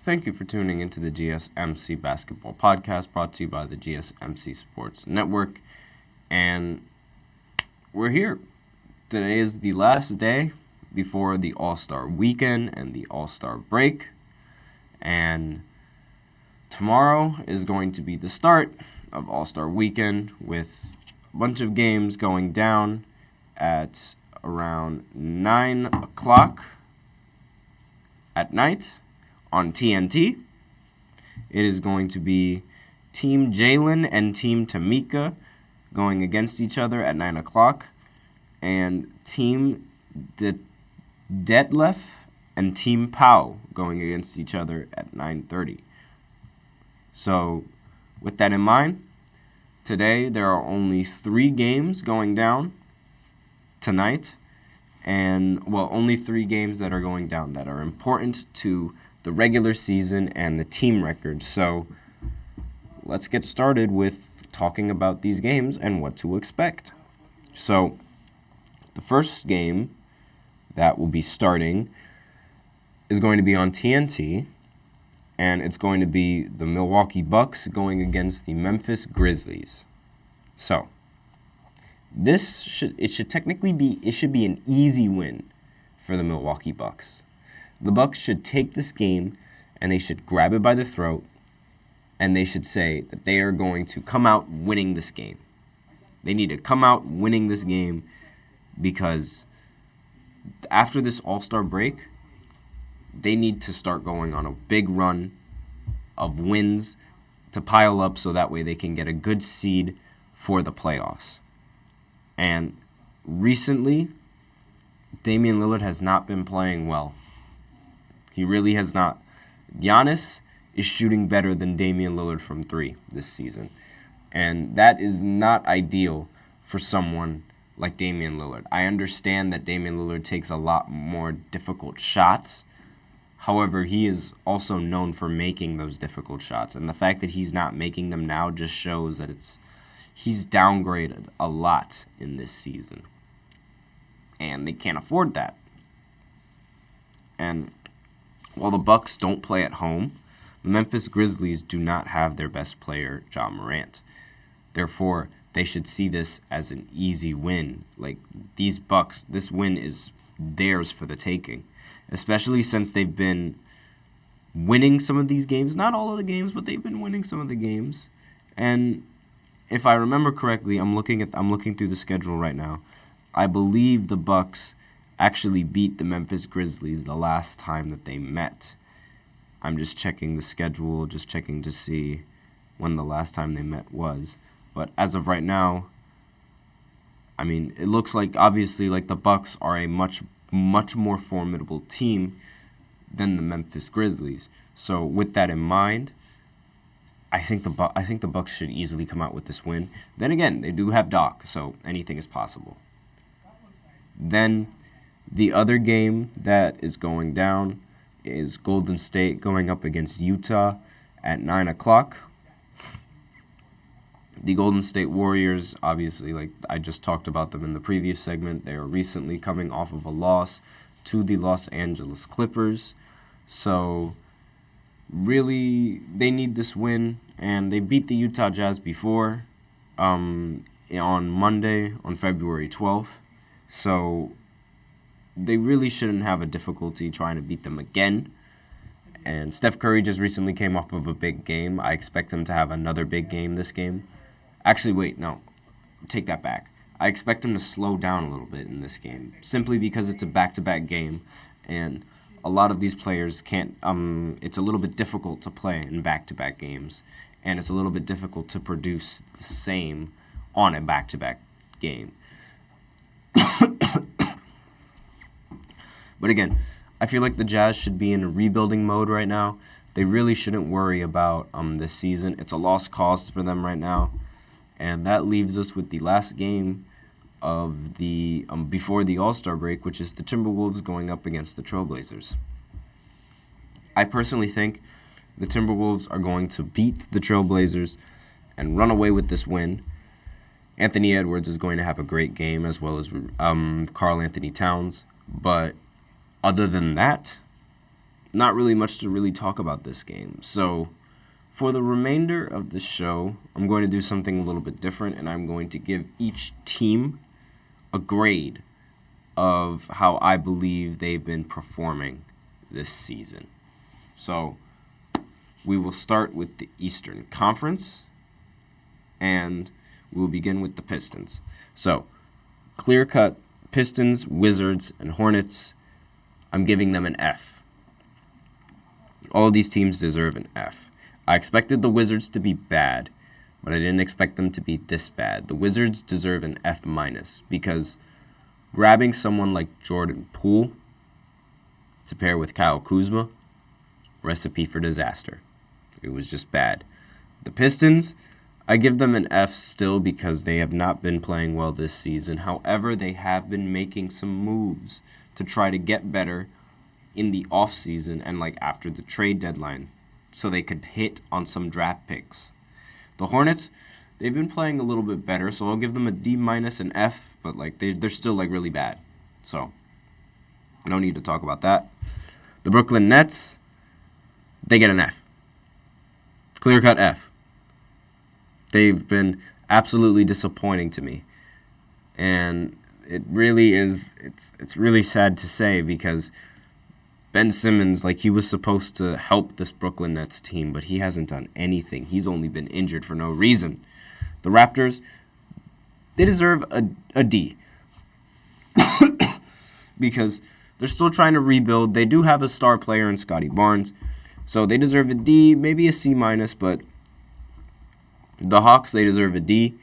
Thank you for tuning into the GSMC Basketball Podcast, brought to you by the GSMC Sports Network. And we're here. Today is the last day before the All-Star weekend and the All-Star break. And tomorrow is going to be the start of All-Star weekend with a bunch of games going down at around 9 o'clock at night on TNT. It is going to be Team Jalen and Team Tamika going against each other at 9 o'clock, and Team Detlef and Team Pau going against each other at 9:30. So, with that in mind, today there are only 3 games going down tonight, and, only 3 games that are going down that are important to the regular season and the team record. So let's get started with talking about these games and what to expect. So the first game that will be starting is going to be on TNT, and it's going to be the Milwaukee Bucks going against the Memphis Grizzlies. So it should be an easy win for the Milwaukee Bucks. The Bucks should take this game and they should grab it by the throat and they should say that they are going to come out winning this game. They need to come out winning this game because after this All-Star break, they need to start going on a big run of wins to pile up so that way they can get a good seed for the playoffs. And recently, Damian Lillard has not been playing well. He really has not. Giannis is shooting better than Damian Lillard from 3 this season. And that is not ideal for someone like Damian Lillard. I understand that Damian Lillard takes a lot more difficult shots. However, he is also known for making those difficult shots. And the fact that he's not making them now just shows that he's downgraded a lot in this season. And they can't afford that. And while the Bucks don't play at home, the Memphis Grizzlies do not have their best player, Ja Morant. Therefore, they should see this as an easy win. Like, these Bucks, this win is theirs for the taking, especially since they've been winning some of these games. Not all of the games, but they've been winning some of the games. And if I remember correctly, I'm looking through the schedule right now. I believe the Bucks actually beat the Memphis Grizzlies the last time that they met. I'm just checking the schedule, just checking to see when the last time they met was. But as of right now, I mean, it looks like obviously like the Bucks are a much more formidable team than the Memphis Grizzlies. So with that in mind, I think the Bucks should easily come out with this win. Then again, they do have Doc, so anything is possible. Then the other game that is going down is Golden State going up against Utah at 9 o'clock. The Golden State Warriors, obviously, like I just talked about them in the previous segment, they are recently coming off of a loss to the Los Angeles Clippers. So really, they need this win, and they beat the Utah Jazz before on Monday, on February 12th. So they really shouldn't have a difficulty trying to beat them again. And Steph Curry just recently came off of a big game. I expect him to have another big game this game. Actually, wait, no. Take that back. I expect him to slow down a little bit in this game, simply because it's a back-to-back game, and a lot of these players can't, it's a little bit difficult to play in back-to-back games, and it's a little bit difficult to produce the same on a back-to-back game. But again, I feel like the Jazz should be in a rebuilding mode right now. They really shouldn't worry about this season. It's a lost cause for them right now. And that leaves us with the last game of the before the All-Star break, which is the Timberwolves going up against the Trailblazers. I personally think the Timberwolves are going to beat the Trailblazers and run away with this win. Anthony Edwards is going to have a great game, as well as Karl Anthony Towns. But other than that, not really much to really talk about this game. So for the remainder of the show, I'm going to do something a little bit different, and I'm going to give each team a grade of how I believe they've been performing this season. So we will start with the Eastern Conference, and we will begin with the Pistons. So clear-cut Pistons, Wizards, and Hornets, I'm giving them an F. All of these teams deserve an F. I expected the Wizards to be bad, but I didn't expect them to be this bad. The Wizards deserve an F- because grabbing someone like Jordan Poole to pair with Kyle Kuzma, recipe for disaster. It was just bad. The Pistons, I give them an F still because they have not been playing well this season. However, they have been making some moves to try to get better in the offseason and after the trade deadline so they could hit on some draft picks. The Hornets, they've been playing a little bit better, so I'll give them a D- and F, but they're still really bad. So no need to talk about that. The Brooklyn Nets, they get an F. Clear-cut F. They've been absolutely disappointing to me. And it really is, it's really sad to say because Ben Simmons, he was supposed to help this Brooklyn Nets team, but he hasn't done anything. He's only been injured for no reason. The Raptors, they deserve a D. Because they're still trying to rebuild. They do have a star player in Scotty Barnes, so they deserve a D, maybe a C-, but the Hawks, they deserve a D.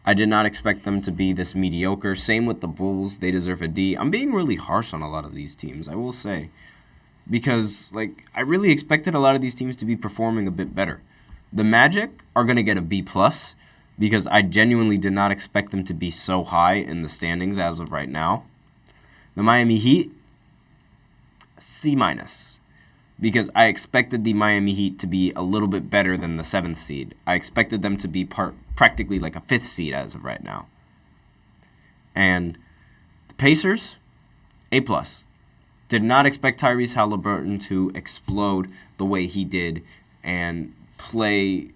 I did not expect them to be this mediocre. Same with the Bulls. They deserve a D. I'm being really harsh on a lot of these teams, I will say. Because, I really expected a lot of these teams to be performing a bit better. The Magic are going to get a B+, because I genuinely did not expect them to be so high in the standings as of right now. The Miami Heat, C-, because I expected the Miami Heat to be a little bit better than the 7th seed. I expected them to be practically a 5th seed as of right now. And the Pacers, A+. Did not expect Tyrese Halliburton to explode the way he did and play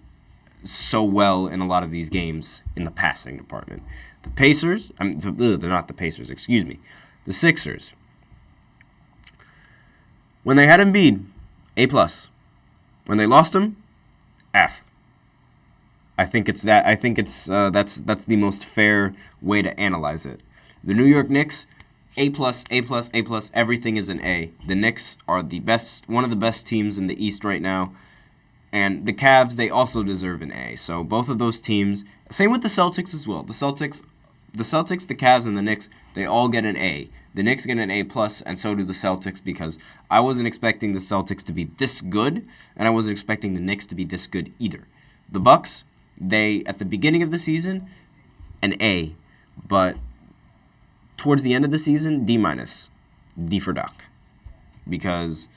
so well in a lot of these games in the passing department. The Pacers, they're not the Pacers, excuse me. The Sixers, when they had Embiid, A+. When they lost him, F. I think it's that. I think it's that's the most fair way to analyze it. The New York Knicks, A+, A+, A+. Everything is an A. The Knicks are the best, one of the best teams in the East right now, and the Cavs, they also deserve an A. So both of those teams. Same with the Celtics as well. The Celtics, the Cavs, and the Knicks, they all get an A. The Knicks get an A+, and so do the Celtics, because I wasn't expecting the Celtics to be this good, and I wasn't expecting the Knicks to be this good either. The Bucks, they, at the beginning of the season, an A, but towards the end of the season, D-, D for Doc, because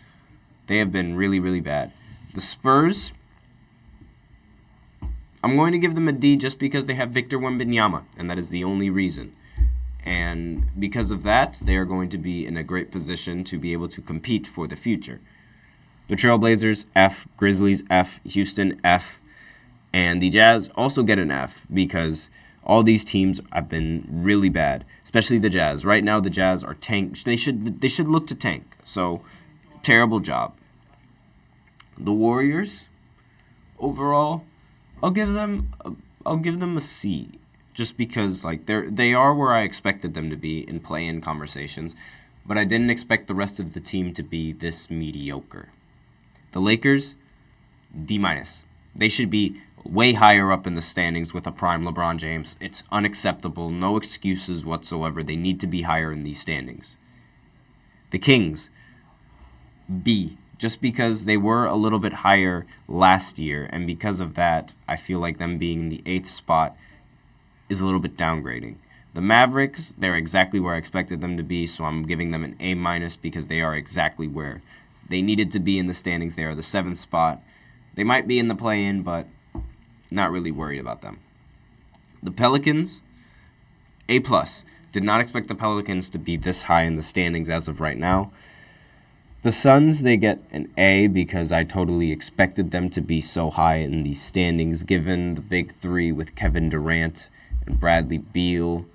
they have been really, really bad. The Spurs, I'm going to give them a D just because they have Victor Wembanyama, and that is the only reason. And because of that, they are going to be in a great position to be able to compete for the future. The Trailblazers, F. Grizzlies, F. Houston, F. And the Jazz also get an F because all these teams have been really bad, especially the Jazz. Right now, the Jazz are tanked. They should look to tank. So, terrible job. The Warriors, overall, I'll give them a C. Just because they are where I expected them to be in play-in conversations, but I didn't expect the rest of the team to be this mediocre. The Lakers, D-. They should be way higher up in the standings with a prime LeBron James. It's unacceptable. No excuses whatsoever. They need to be higher in these standings. The Kings, B. Just because they were a little bit higher last year, and because of that, I feel like them being in the 8th spot is a little bit downgrading. The Mavericks, they're exactly where I expected them to be, so I'm giving them an A- because they are exactly where they needed to be in the standings. They are the 7th spot. They might be in the play-in, but not really worried about them. The Pelicans, A+. Did not expect the Pelicans to be this high in the standings as of right now. The Suns, they get an A because I totally expected them to be so high in the standings, given the big three with Kevin Durant and Bradley Beal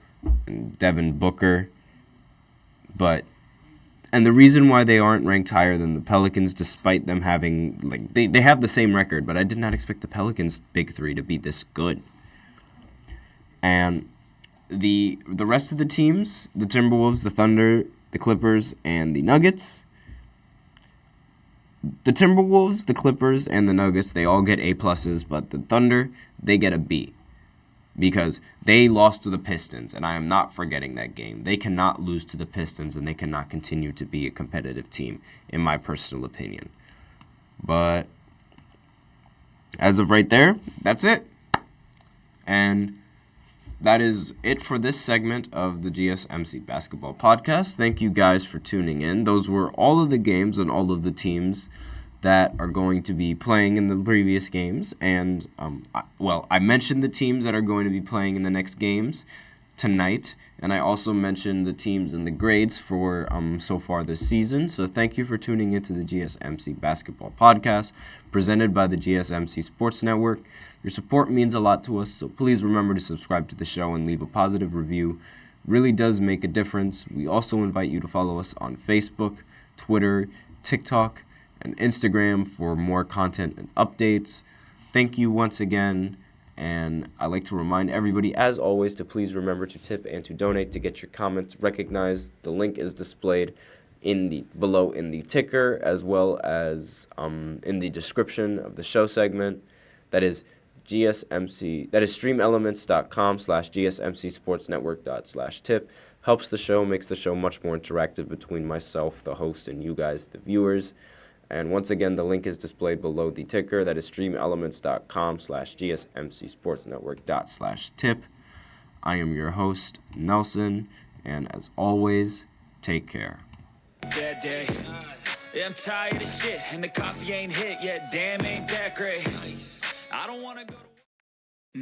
and Devin Booker. And the reason why they aren't ranked higher than the Pelicans, despite them having, they have the same record, but I did not expect the Pelicans' big three to be this good. And the rest of the teams, the Timberwolves, the Thunder, the Clippers, and the Nuggets, the Timberwolves, the Clippers, and the Nuggets, they all get A+, but the Thunder, they get a B. Because they lost to the Pistons, and I am not forgetting that game. They cannot lose to the Pistons, and they cannot continue to be a competitive team, in my personal opinion. But as of right there, that's it. And that is it for this segment of the GSMC Basketball Podcast. Thank you guys for tuning in. Those were all of the games and all of the teams that are going to be playing in the previous games. And, I mentioned the teams that are going to be playing in the next games tonight. And I also mentioned the teams and the grades for so far this season. So thank you for tuning into the GSMC Basketball Podcast, presented by the GSMC Sports Network. Your support means a lot to us, so please remember to subscribe to the show and leave a positive review. Really does make a difference. We also invite you to follow us on Facebook, Twitter, TikTok, and Instagram for more content and updates. Thank you once again, and I'd like to remind everybody, as always, to please remember to tip and to donate to get your comments recognized. The link is displayed below in the ticker, as well as in the description of the show segment. That is streamelements.com/gsmcsportsnetwork./tip. Helps the show, makes the show much more interactive between myself, the host, and you guys, the viewers. And once again, the link is displayed below the ticker. That is streamelements.com/gsmcsportsnetwork./tip. I am your host, Nelson, and as always, take care. Bad day. Yeah, I'm tired of shit, and the coffee ain't hit yet. Damn, ain't that great. I don't want to go to